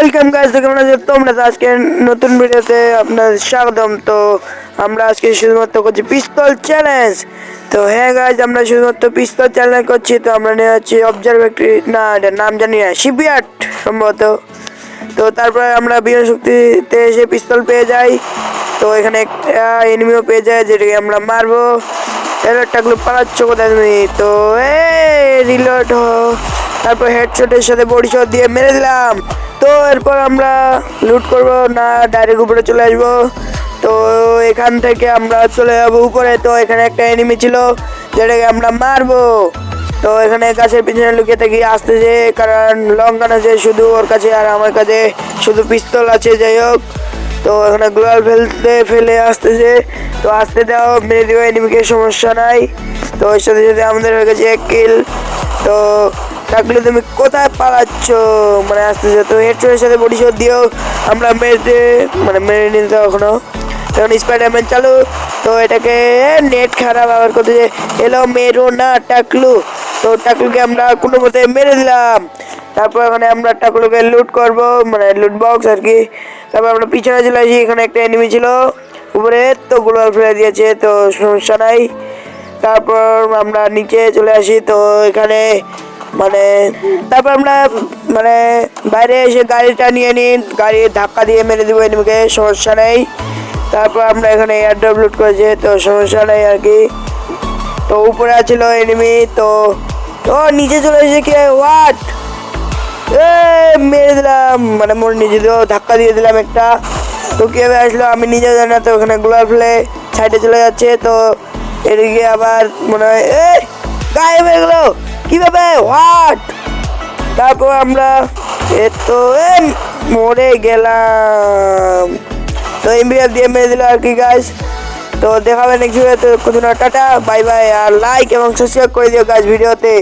Welcome guys, তো কেমন আছো তোমরা? তো আজকে নতুন ভিডিওতে আপনাদের স্বাগতম। তো আমরা আজকে শুধুমাত্র করছি পিস্তল চ্যালেঞ্জ। তো হ্যাঁ গাইস, আমরা শুধুমাত্র পিস্তল চ্যালেঞ্জ করছি। তো আমরা নিয়ে যাচ্ছি অবজারভেটরি, না এটার নাম জানি না, শিপইয়ার্ড সম্ভবত। তো তারপরে আমরা বিনা শক্তিতে এসে পিস্তল পেয়ে যাই। তো এখানে একটা এনিমিও পেয়ে যায়, যেটাকে আমরা মারবো। টাকলু পালাচ্ছ কোথায় তুমি? তো রিলোড, তারপর হেডশটের সাথে বডি শট দিয়ে মেরে দিলাম। তো এরপর আমরা লুট করব না, ডাইরেক্ট উপরে চলে আসবো। তো এখান থেকে আমরা চলে যাবো উপরে। তো এখানে একটা এনিমি ছিল, যেটাকে আমরা মারবো। তো এখানে গাছের পিছনে লুকিয়ে থাকি আসতেছে, কারণ লং গান আছে শুধু ওর কাছে, আর আমার কাছে শুধু পিস্তল আছে। যাই হোক, তো এখানে গ্লোয়াল ফেলে আসতেছে। তো আসতে দাও, মেরে দিও এনিমিকে, সমস্যা নাই। তো ওর সাথে সাথে আমাদের হয়ে গেছে এক কিল। তো থাকলে তুমি কোথায় পালাচ্ছ? মানে আসতেছে। তো হেডশটের সাথে বডি শট দিয়েও আমরা মেরে নিতে এখনো। তখন স্পাইডারম্যান চালু। তো এটাকে নেট খারাপ আবার করতেছে, এলো মেরো না টাকলু। তো টাকলুকে আমরা কোনো মতে মেরে দিলাম। তারপর এখানে আমরা টাকলুকে লুট করব, মানে লুট বক্স আর কি। তারপর আমরা পিছনে চলে আসি, এখানে একটা এনিমি ছিল উপরে, তো গ্লোয়াল ফেলে দিয়েছে, তো সমস্যা নাই। তারপর আমরা নিচে চলে আসি। তো এখানে তারপর আমরা বাইরে এসে গাড়িটা নিয়ে নিই, গাড়ি ধাক্কা দিয়ে মেরে দেবো এনিমিকে, সমস্যা নেই। তারপর আমরা এখানে এয়ারড্রপ লুট করেছি, তো সমস্যা নেই আর কি। তো উপরে আছিল এনিমি, তো ও নিচে চলে এসে কি হোয়াট মেরে দিলাম, মোর নিজে দিয়েও ধাক্কা দিয়ে দিলাম একটা। তো কীভাবে আসলো আমি নিজে জানি না। তো ওখানে গ্লোয়াল ফেলে সাইডে চলে যাচ্ছে। তো এদিকে আবার মনে হয় গায়েব হয়ে গেলো কীভাবে, হোয়াট। তারপর আমরা মরে গেলাম। তো এমবিএফ দিয়ে মেরে দিল আর কি গাইস। তো দেখাবে নেক্সট ভিডিওতে। টাটা বাই বাই, আর লাইক এবং সাবস্ক্রাইব করে দিও গাইস ভিডিওতে।